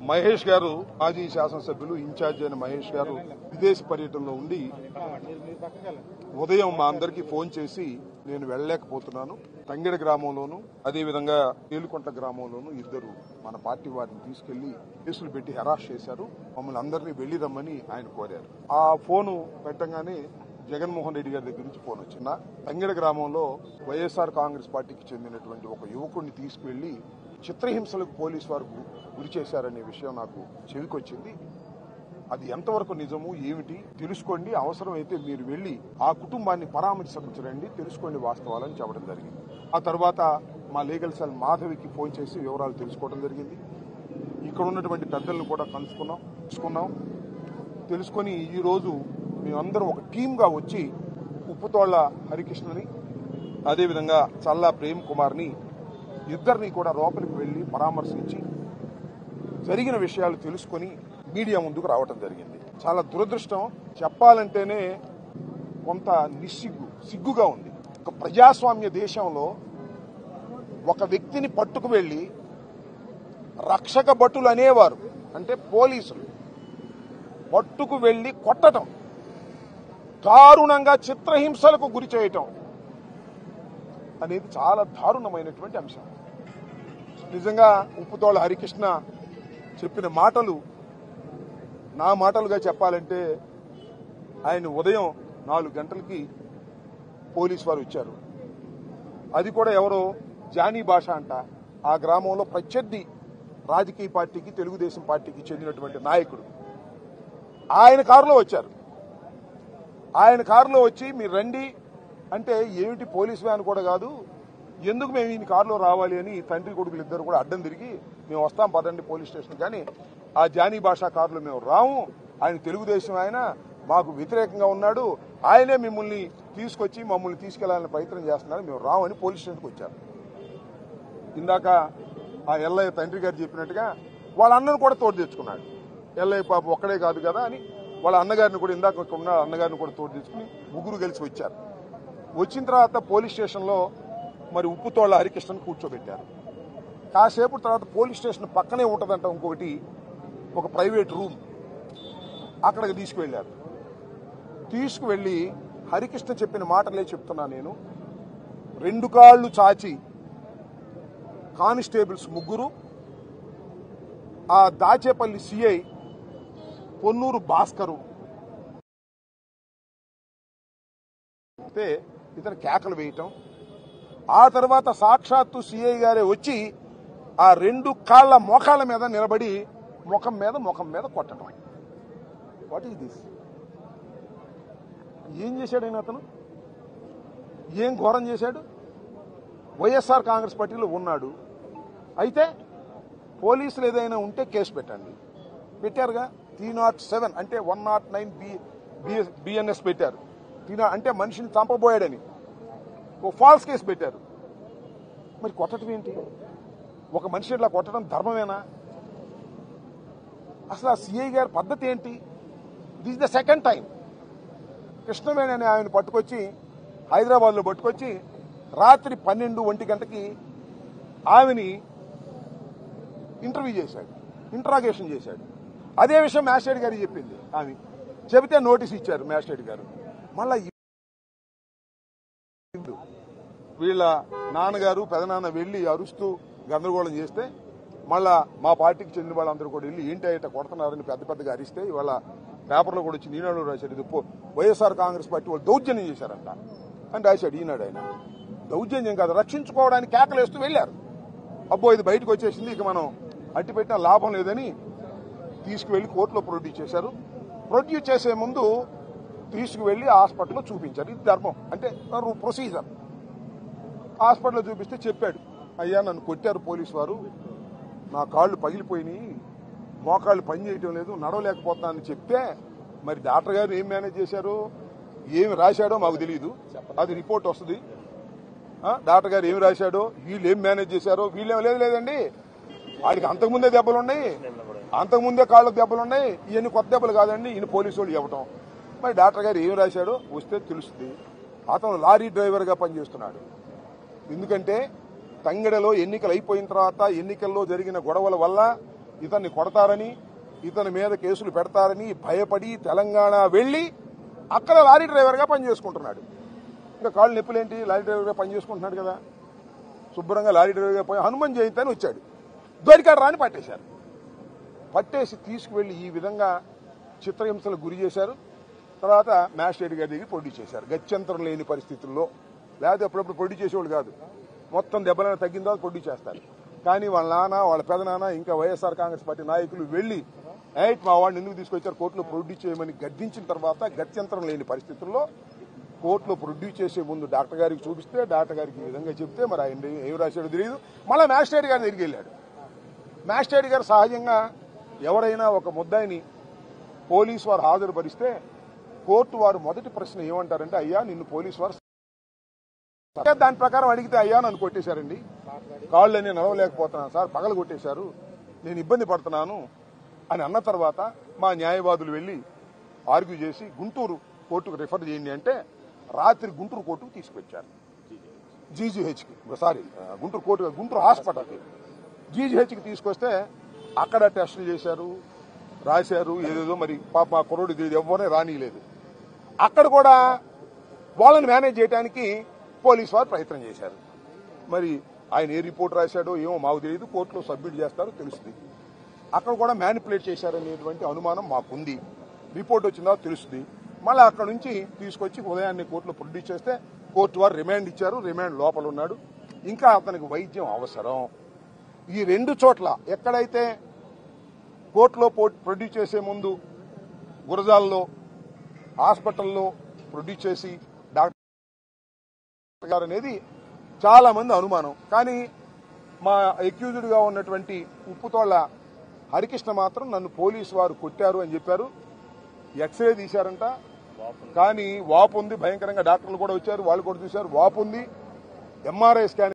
మహేష్ గారు మాజీ శాసనసభ్యులు ఇన్ఛార్జ్ అయిన మహేష్ గారు విదేశ పర్యటనలో ఉండి ఉదయం మా అందరికీ ఫోన్ చేసి నేను వెళ్ళలేకపోతున్నాను, తంగెడ గ్రామంలోను అదేవిధంగా తేలుకొంట గ్రామంలోను ఇద్దరు మన పార్టీ వారిని తీసుకెళ్లి కేసులు పెట్టి హెరాస్ చేశారు, మమ్మల్ని అందరినీ వెళ్లి రమ్మని ఆయన కోరారు. ఆ ఫోను పెట్టగానే జగన్మోహన్ రెడ్డి గారి దగ్గర నుంచి ఫోన్ వచ్చింది. తంగెడ గ్రామంలో వైఎస్ఆర్ కాంగ్రెస్ పార్టీకి చెందినటువంటి ఒక యువకుడిని తీసుకువెళ్లి చిత్రహింసలకు పోలీసు వారు గురి చేశారనే విషయం నాకు చెవికొచ్చింది. అది ఎంతవరకు నిజము ఏమిటి తెలుసుకోండి, అవసరమైతే మీరు వెళ్లి ఆ కుటుంబాన్ని పరామర్శించరండి, తెలుసుకోండి వాస్తవాలని చెప్పడం జరిగింది. ఆ తర్వాత మా లీగల్ సెల్ మాధవికి ఫోన్ చేసి వివరాలు తెలుసుకోవడం జరిగింది. ఇక్కడ ఉన్నటువంటి పెద్దలను కూడా తెలుసుకున్నాం. తెలుసుకొని ఈ రోజు మేమందరం ఒక టీమ్గా వచ్చి ఉప్పుతోళ్ల హరికృష్ణని అదేవిధంగా చల్లా ప్రేమ్ కుమార్ని ఇద్దరిని కూడా లోపలికి వెళ్లి పరామర్శించి జరిగిన విషయాలు తెలుసుకుని మీడియా ముందుకు రావటం జరిగింది. చాలా దురదృష్టం, చెప్పాలంటేనే కొంత సిగ్గుగా ఉంది. ఒక ప్రజాస్వామ్య దేశంలో ఒక వ్యక్తిని పట్టుకు వెళ్లి రక్షక భటులు అనేవారు, అంటే పోలీసులు పట్టుకు వెళ్లి కొట్టడం, దారుణంగా చిత్రహింసలకు గురి చేయటం అనేది చాలా దారుణమైనటువంటి అంశం. నిజంగా ఉప్పుతోళ్ల హరికృష్ణ చెప్పిన మాటలు నా మాటలుగా చెప్పాలంటే ఆయన ఉదయం 4 గంటలకి పోలీసు వారు వచ్చారు. అది కూడా ఎవరో జానీ భాష అంట, ఆ గ్రామంలో ప్రత్యర్థి రాజకీయ పార్టీకి తెలుగుదేశం పార్టీకి చెందినటువంటి నాయకుడు. ఆయన కారులో వచ్చారు. ఆయన కారులో వచ్చి మీరు రండి అంటే ఏమిటి పోలీస్ వ్యాన్ కూడా కాదు, ఎందుకు మేము ఈయన కారులో రావాలి అని తండ్రి కొడుకులు ఇద్దరు కూడా అడ్డం తిరిగి మేము వస్తాం పదండి పోలీస్ స్టేషన్, కానీ ఆ జానీ భాషా కారులో మేము రాము, ఆయన తెలుగుదేశం ఆయన మాకు వ్యతిరేకంగా ఉన్నాడు, ఆయనే మిమ్మల్ని తీసుకొచ్చి మమ్మల్ని తీసుకెళ్లాలని ప్రయత్నం చేస్తున్నారు, మేము రామని పోలీస్ స్టేషన్కి వచ్చారు. ఇందాక ఆ ఎల్లయ్య తండ్రి గారు చెప్పినట్టుగా వాళ్ళ అన్నను కూడా తోడు తెచ్చుకున్నాడు. ఎల్లయ్య పాప ఒక్కడే కాదు కదా అని వాళ్ళ అన్నగారిని కూడా ఇందాక ఉన్న అన్నగారిని కూడా తోడు తెచ్చుకుని ముగ్గురు కలిసి వచ్చారు. వచ్చిన తర్వాత పోలీస్ స్టేషన్లో మరి ఉప్పుతోళ్ల హరికృష్ణను కూర్చోబెట్టారు. కాసేపు తర్వాత పోలీస్ స్టేషన్ పక్కనే ఉంటుందంట ఇంకొకటి, ఒక ప్రైవేట్ రూమ్, అక్కడికి తీసుకువెళ్లారు. తీసుకువెళ్లి హరికృష్ణ చెప్పిన మాటలే చెప్తున్నా నేను. 2 కాళ్లు చాచి కానిస్టేబుల్స్ ముగ్గురు, ఆ దాచేపల్లి సిఐ పొన్నూరు భాస్కరు ఇతను కేకలు వేయటం, ఆ తర్వాత సాక్షాత్తు సిఐ గారే వచ్చి ఆ 2 కాళ్ల మోకాళ్ళ మీద నిలబడి ముఖం మీద కొట్టడం. What is this? ఏం చేశాడు ఆయన? అతను ఏం ఘోరం చేశాడు? వైఎస్ఆర్ కాంగ్రెస్ పార్టీలో ఉన్నాడు, అయితే పోలీసులు ఏదైనా ఉంటే కేసు పెట్టండి. పెట్టారుగా 307 అంటే 109 బిఎన్ఎస్ పెట్టారు. అంటే మనిషిని చంపబోయాడని ఓ ఫాల్స్ కేసు పెట్టారు. మరి కొట్టడం ఏంటి? ఒక మనిషి ఇట్లా కొట్టడం ధర్మమేనా? అసలు ఆ సిఐ గారి పద్ధతి ఏంటి? This the second time Krishnaveni అనే ఆయన పట్టుకొచ్చి హైదరాబాద్లో పట్టుకొచ్చి రాత్రి 12-1 గంటకి ఆమెని ఇంట్రాగేషన్ చేశాడు. అదే విషయం మ్యాజిస్ట్రేట్ గారికి చెప్పింది. ఆమె చెబితే నోటీస్ ఇచ్చారు మ్యాజిస్ట్రేట్ గారు. మళ్ళా వీళ్ళ నాన్నగారు పెదనాన్న వెళ్లి అరుస్తూ గందరగోళం చేస్తే మళ్ళా మా పార్టీకి చెందిన వాళ్ళందరూ కూడా వెళ్ళి ఏంటి అయితే కొడుతున్నారని పెద్దగా అరిస్తే ఇవాళ పేపర్లో కూడా వచ్చి ఈనాడు రాశాడు, ఇది వైఎస్ఆర్ కాంగ్రెస్ పార్టీ వాళ్ళు దౌర్జన్యం చేశారంట అని రాశాడు ఈనాడు. ఆయన దౌర్జన్యం కాదు, రక్షించుకోవడానికి కేకలేస్తూ వెళ్లారు. అబ్బో ఇది బయటకు వచ్చేసింది, ఇక మనం అట్టి పెట్టిన లాభం లేదని తీసుకువెళ్లి కోర్టులో ప్రొడ్యూస్ చేశారు. ప్రొడ్యూస్ చేసే ముందు తీసుకువెళ్లి హాస్పిటల్లో చూపించారు. ఇది ధర్మం, అంటే ప్రొసీజర్. హాస్పిటల్లో చూపిస్తే చెప్పాడు, అయ్యా నన్ను కొట్టారు పోలీసు వారు, నా కాళ్ళు పగిలిపోయినాయి, మోకాళ్ళు పని చేయటం లేదు, నడవలేకపోతున్నానని చెప్తే మరి డాక్టర్ గారు ఏం మేనేజ్ చేశారు, ఏమి రాశాడో మాకు తెలియదు, అది రిపోర్ట్ వస్తుంది. డాక్టర్ గారు ఏమి రాశాడో వీళ్ళు ఏం మేనేజ్ చేశారో వీళ్ళేం లేదండి, వాడికి అంతకుముందే దెబ్బలున్నాయి, అంతకుముందే కాళ్ళకు దెబ్బలున్నాయి, ఇవన్నీ కొత్త దెబ్బలు కాదండి, ఈయన పోలీసు వాళ్ళు ఇవ్వటం. మరి డాక్టర్ గారు ఏం రాశాడో వస్తే తెలుస్తుంది. అతను లారీ డ్రైవర్గా పనిచేస్తున్నాడు. ఎందుకంటే తంగెడలో ఎన్నికలు అయిపోయిన తర్వాత ఎన్నికల్లో జరిగిన గొడవల వల్ల ఇతన్ని కొడతారని, ఇతని మీద కేసులు పెడతారని భయపడి తెలంగాణ వెళ్లి అక్కడ లారీ డ్రైవర్గా పనిచేసుకుంటున్నాడు. ఇంకా కాళ్ళు నొప్పులేంటి, లారీ డ్రైవర్గా పనిచేసుకుంటున్నాడు కదా, శుభ్రంగా లారీ డ్రైవర్గా పోయి హనుమాన్ జయంతి అని వచ్చాడు. దొరికాడు రాని పట్టేశారు. పట్టేసి తీసుకువెళ్లి ఈ విధంగా చిత్రహింసలకు గురి చేశారు. తర్వాత మ్యాజిస్ట్రేట్ గారి దగ్గర ప్రొడ్యూస్ చేశారు. గత్యంతరం లేని పరిస్థితుల్లో, లేకపోతే అప్పుడప్పుడు ప్రొడ్యూస్ చేసేవాళ్ళు కాదు, మొత్తం దెబ్బలను తగ్గిన తర్వాత ప్రొడ్యూస్ చేస్తారు. కానీ వాళ్ళ నాన్న, వాళ్ళ పెదనాన్న, ఇంకా వైఎస్ఆర్ కాంగ్రెస్ పార్టీ నాయకులు వెళ్లి మా వాడిని ఎందుకు తీసుకొచ్చారు కోర్టులో ప్రొడ్యూస్ చేయమని గద్దించిన తర్వాత గత్యంతరం లేని పరిస్థితుల్లో కోర్టులో ప్రొడ్యూస్ చేసే ముందు డాక్టర్ గారికి చూపిస్తే, డాక్టర్ గారికి ఈ విధంగా చెప్తే మరి ఆయన ఏం రాశాడో తెలియదు. మళ్ళీ మ్యాజిస్ట్రేట్ గారి దగ్గరికి వెళ్ళాడు. మ్యాజిస్ట్రేట్ గారు సహజంగా ఎవరైనా ఒక ముద్దాయిని పోలీసు వారు హాజరుపరిస్తే కోర్టు వారు మొదటి ప్రశ్న ఏమంటారంటే, అయ్యా నిన్ను పోలీసు వారు దాని ప్రకారం అడిగితే, అయ్యా నన్ను కొట్టేశారండి, కాళ్ళని నడవలేకపోతున్నాను సార్, పగలు కొట్టేశారు, నేను ఇబ్బంది పడుతున్నాను అని అన్న తర్వాత మా న్యాయవాదులు వెళ్లి ఆర్గ్యూ చేసి గుంటూరు కోర్టుకు రిఫర్ చేయండి అంటే రాత్రి గుంటూరు కోర్టుకు తీసుకొచ్చారు. జీజీహెచ్కి, సారీ గుంటూరు కోర్టు, గుంటూరు హాస్పిటల్కి, జీజీహెచ్కి తీసుకొస్తే అక్కడ టెస్టులు చేశారు, రాశారు ఏదేదో. మరి పాప మా కుర్రోడు ఎవరే రానియలేదు. అక్కడ కూడా వాళ్ళని మేనేజ్ చేయడానికి పోలీసు వారు ప్రయత్నం చేశారు. మరి ఆయన ఏ రిపోర్ట్ రాశాడో ఏమో మాకు తెలియదు, కోర్టులో సబ్మిట్ చేస్తారో తెలుస్తుంది. అక్కడ కూడా మ్యానిపులేట్ చేశారనేటువంటి అనుమానం మాకుంది. రిపోర్ట్ వచ్చిందో తెలుస్తుంది. మళ్ళీ అక్కడ నుంచి తీసుకొచ్చి ఉదయాన్నే కోర్టులో ప్రొడ్యూస్ చేస్తే కోర్టు వారు రిమాండ్ ఇచ్చారు. రిమాండ్ లోపల ఉన్నాడు. ఇంకా అతనికి వైద్యం అవసరం. ఈ రెండు చోట్ల ఎక్కడైతే కోర్టులో ప్రొడ్యూస్ చేసే ముందు గురజాల్లో హాస్పిటల్లో ప్రొడ్యూస్ చేసి డాక్టర్ గారు అనేది చాలా మంది అనుమానం. కానీ మా అక్యూజ్డ్ గా ఉన్నటువంటి ఉప్పుతోళ్ల హరికృష్ణ మాత్రం నన్ను పోలీసు వారు కొట్టారు అని చెప్పారు. ఎక్స్రే తీశారంట, కానీ వాపు ఉంది భయంకరంగా. డాక్టర్లు కూడా వచ్చారు, వాళ్ళు కూడా చూశారు, వాపు ఉంది. MRI scan